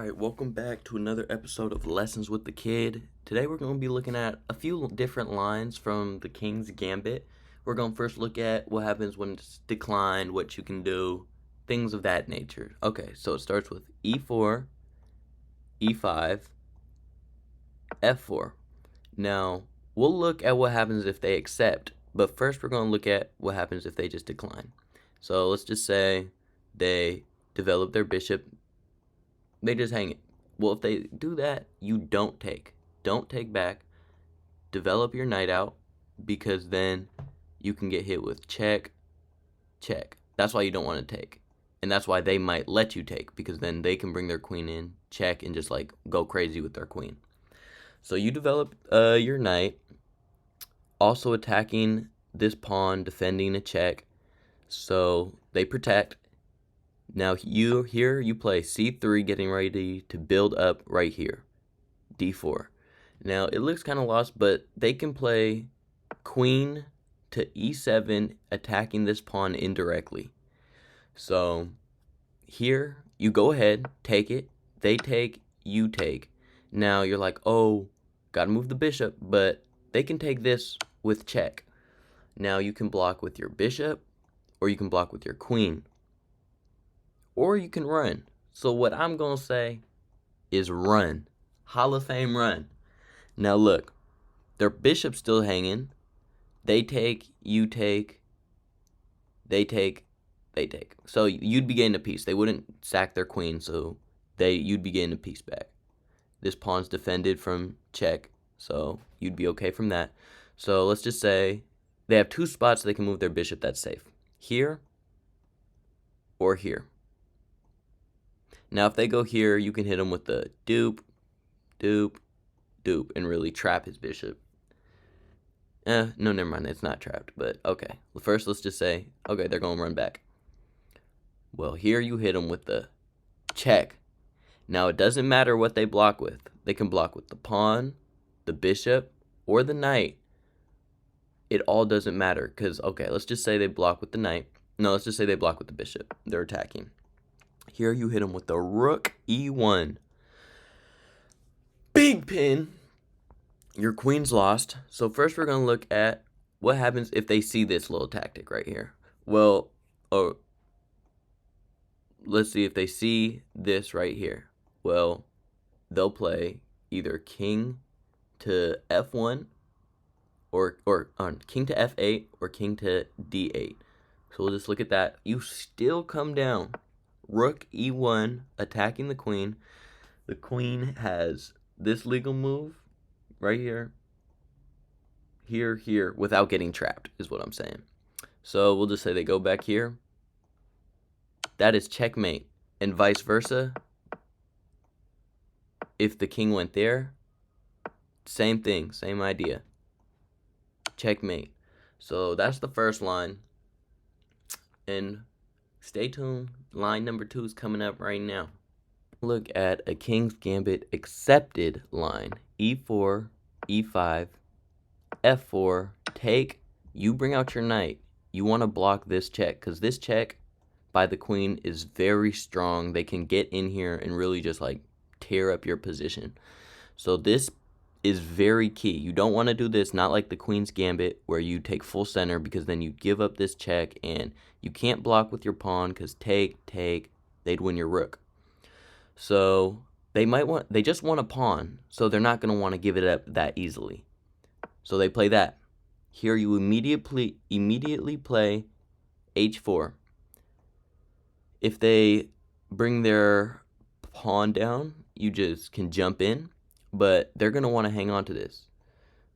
Alright, welcome back to another episode of Lessons with the Kid. Today we're going to be looking at a few different lines from the King's Gambit. We're going to first look at what happens when it's declined, what you can do, things of that nature. Okay, so it starts with E4, E5, F4. Now, we'll look at what happens if they accept, but first we're going to look at what happens if they just decline. So let's just say they develop their bishop. They just hang it. Well, if they do that, you don't take. Don't take back. Develop your knight out, because then you can get hit with check, check. That's why you don't want to take. And that's why they might let you take, because then they can bring their queen in, check, and just like go crazy with their queen. So you develop your knight, also attacking this pawn, defending a check. So they protect. Now you play c3, getting ready to build up right here, d4. Now it looks kind of lost, but they can play queen to e7, attacking this pawn indirectly. So here you go ahead, take it, they take, you take. Now you're like, oh, gotta move the bishop, but they can take this with check. Now you can block with your bishop, or you can block with your queen, or you can run. So what I'm going to say is run. Hall of Fame run. Now look, their bishop's still hanging. They take, you take, they take, they take. So you'd be getting a piece. They wouldn't sack their queen, so you'd be getting a piece back. This pawn's defended from check, so you'd be okay from that. So let's just say they have two spots they can move their bishop that's safe. Here or here. Now, if they go here, you can hit him with the dupe, dupe, dupe, and really trap his bishop. No, never mind. It's not trapped, but okay. First, let's just say, okay, they're going to run back. Well, here you hit them with the check. Now, it doesn't matter what they block with. They can block with the pawn, the bishop, or the knight. It all doesn't matter because, okay, let's just say they block with the knight. No, let's just say they block with the bishop. They're attacking. Here you hit them with the rook e1. Big pin. Your queen's lost. So first we're going to look at what happens if they see this little tactic right here. Well, let's see if they see this right here. Well, they'll play either king to f1 or king to f8 or king to d8. So we'll just look at that. You still come down. Rook e1, attacking the queen. The queen has this legal move right here, here, without getting trapped, is what I'm saying. So we'll just say they go back here. That is checkmate. And vice versa. If the king went there, same thing, same idea. Checkmate. So that's the first line. And stay tuned. Line number 2 is coming up right now. Look at a King's Gambit accepted line. E4, E5, F4, take. You bring out your knight. You want to block this check, because this check by the queen is very strong. They can get in here and really just like tear up your position. So this is very key. You don't want to do this, not like the Queen's Gambit where you take full center, because then you give up this check and you can't block with your pawn, because take, they'd win your rook. So they just want a pawn, so they're not going to want to give it up that easily. So they play that. Here you immediately play h4. If they bring their pawn down, you just can jump in, but they're going to want to hang on to this.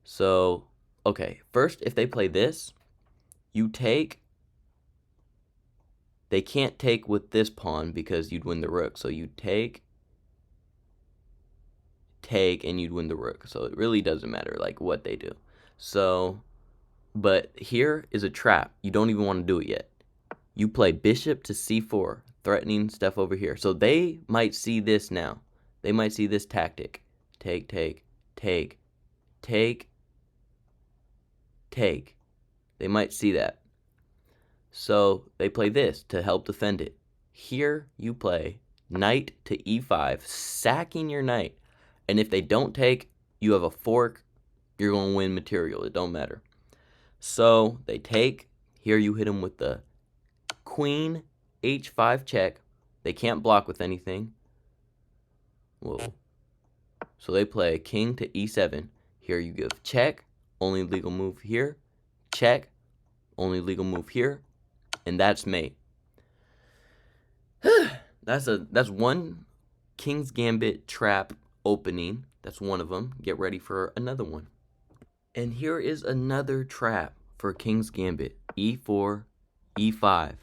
So, okay, first, if they play this, you take. They can't take with this pawn because you'd win the rook. So you take, and you'd win the rook. So it really doesn't matter like what they do. So, but here is a trap. You don't even want to do it yet. You play bishop to c4, threatening stuff over here. So they might see this now. They might see this tactic. Take. They might see that. So they play this to help defend it. Here you play knight to e5, sacking your knight. And if they don't take, you have a fork, you're going to win material. It don't matter. So they take. Here you hit them with the queen h5 check. They can't block with anything. Whoa. So they play king to e7. Here you give check, only legal move here. Check, only legal move here. And that's mate. That's one King's Gambit trap opening. That's one of them. Get ready for another one. And here is another trap for King's Gambit. e4, e5,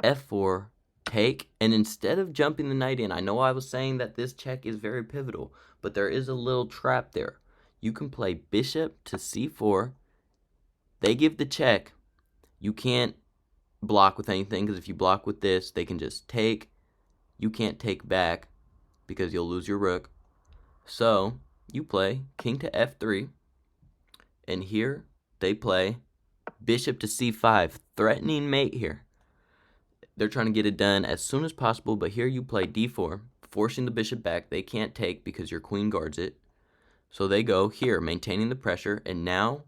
f4, take. And instead of jumping the knight in, I know I was saying that this check is very pivotal, but there is a little trap there. You can play bishop to c4. They give the check. You can't block with anything, because if you block with this, they can just take. You can't take back because you'll lose your rook. So you play king to f3, and here they play bishop to c5, threatening mate here. They're trying to get it done as soon as possible, but here you play d4, forcing the bishop back. They can't take because your queen guards it. So they go here, maintaining the pressure, and now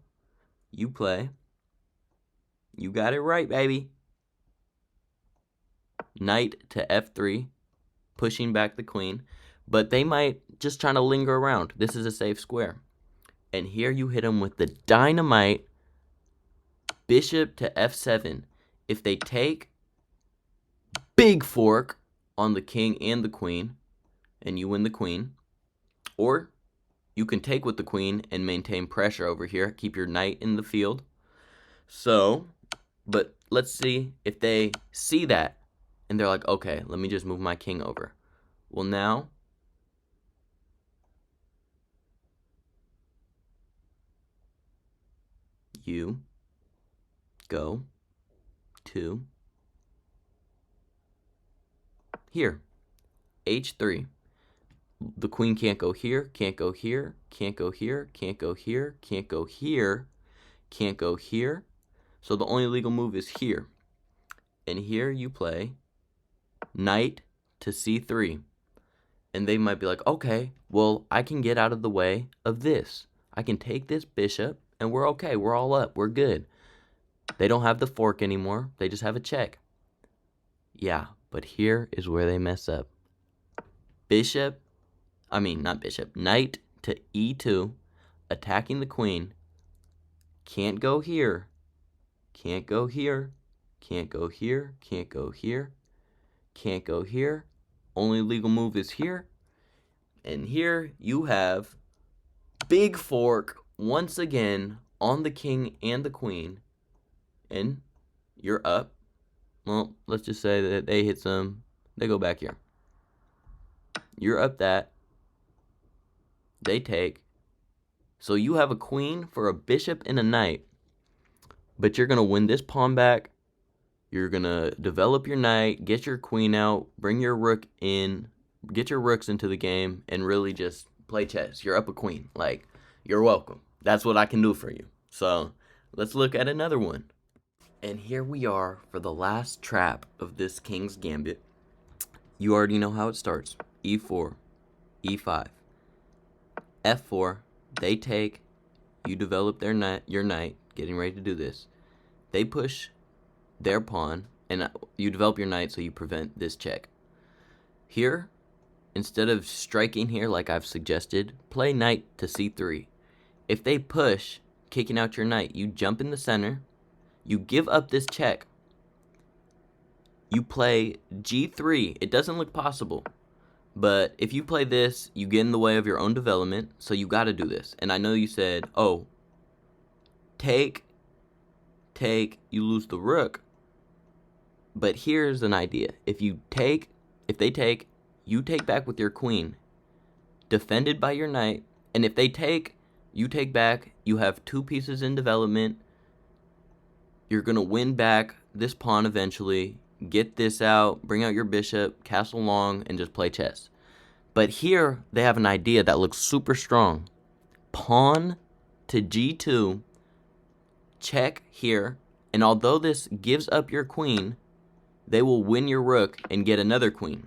you play. You got it right, baby. Knight to f3, pushing back the queen, but they might just trying to linger around. This is a safe square. And here you hit them with the dynamite bishop to f7. If they take, big fork on the king and the queen, and you win the queen. Or you can take with the queen and maintain pressure over here, keep your knight in the field. So, but let's see if they see that and they're like, okay, let me just move my king over. Well, now you go to here, h3. The queen can't go here, can't go here, can't go here, can't go here, can't go here, can't go here. So the only legal move is here. And here you play knight to c3. And they might be like, okay, well, I can get out of the way of this. I can take this bishop, and we're okay. We're all up. We're good. They don't have the fork anymore. They just have a check. Yeah, but here is where they mess up. Knight to e2, attacking the queen. Can't go here. Can't go here. Can't go here. Can't go here. Can't go here. Only legal move is here. And here you have big fork once again on the king and the queen. And you're up. Well, let's just say that they hit some. They go back here. You're up that. They take. So you have a queen for a bishop and a knight. But you're going to win this pawn back. You're going to develop your knight, get your queen out, bring your rook in, get your rooks into the game, and really just play chess. You're up a queen. Like, you're welcome. That's what I can do for you. So let's look at another one. And here we are for the last trap of this King's Gambit. You already know how it starts. e4, e5, f4. They take. You develop your knight, getting ready to do this. They push their pawn, and you develop your knight so you prevent this check. Here, instead of striking here like I've suggested, play knight to c3. If they push, kicking out your knight, you jump in the center, you give up this check. You play g3. It doesn't look possible, but if you play this, you get in the way of your own development, so you got to do this. And I know you said, oh, take, you lose the rook. But here's an idea. If they take, you take back with your queen, defended by your knight. And if they take, you take back. You have two pieces in development. You're going to win back this pawn eventually. Get this out, bring out your bishop, castle long, and just play chess. But here, they have an idea that looks super strong. Pawn to g2, check here, and although this gives up your queen, they will win your rook and get another queen.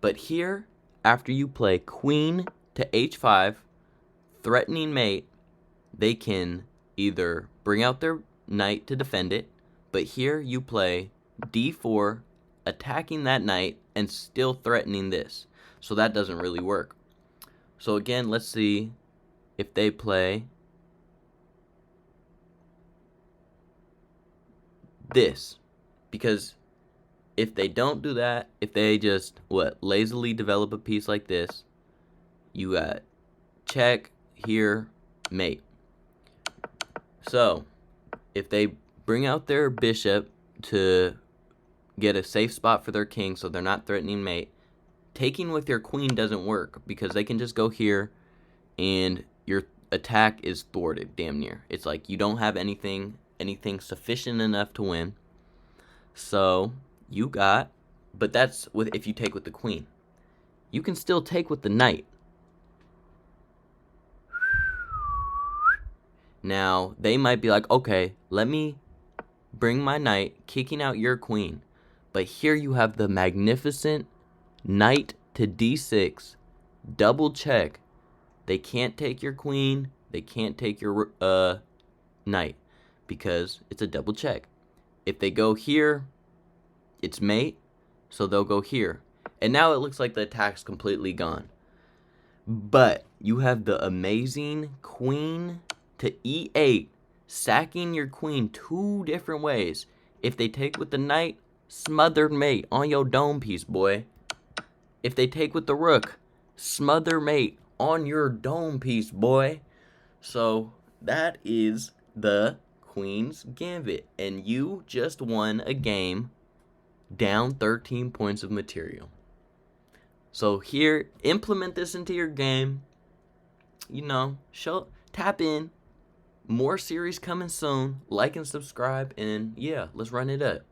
But here, after you play queen to h5, threatening mate, they can either bring out their knight to defend it, but here you play d4, attacking that knight and still threatening this. So that doesn't really work. So again, let's see if they play this. Because if they don't do that, if they just, lazily develop a piece like this, you got check, here, mate. So, if they bring out their bishop to get a safe spot for their king so they're not threatening mate, taking with your queen doesn't work because they can just go here and your attack is thwarted damn near. It's like you don't have anything sufficient enough to win. So, you got, but that's with if you take with the queen. You can still take with the knight. Now, they might be like, okay, let me bring my knight, kicking out your queen. But here you have the magnificent knight to d6, double check. They can't take your queen, they can't take your knight, because it's a double check. If they go here, it's mate, so they'll go here. And now it looks like the attack's completely gone. But you have the amazing queen to e8, sacking your queen 2 different ways. If they take with the knight, smothered mate on your dome piece, boy. If they take with the rook, smother mate on your dome piece, boy. So that is the Queen's Gambit, and you just won a game down 13 points of material. So here, implement this into your game. You know, tap in. More series coming soon. Like and subscribe, and yeah, let's run it up.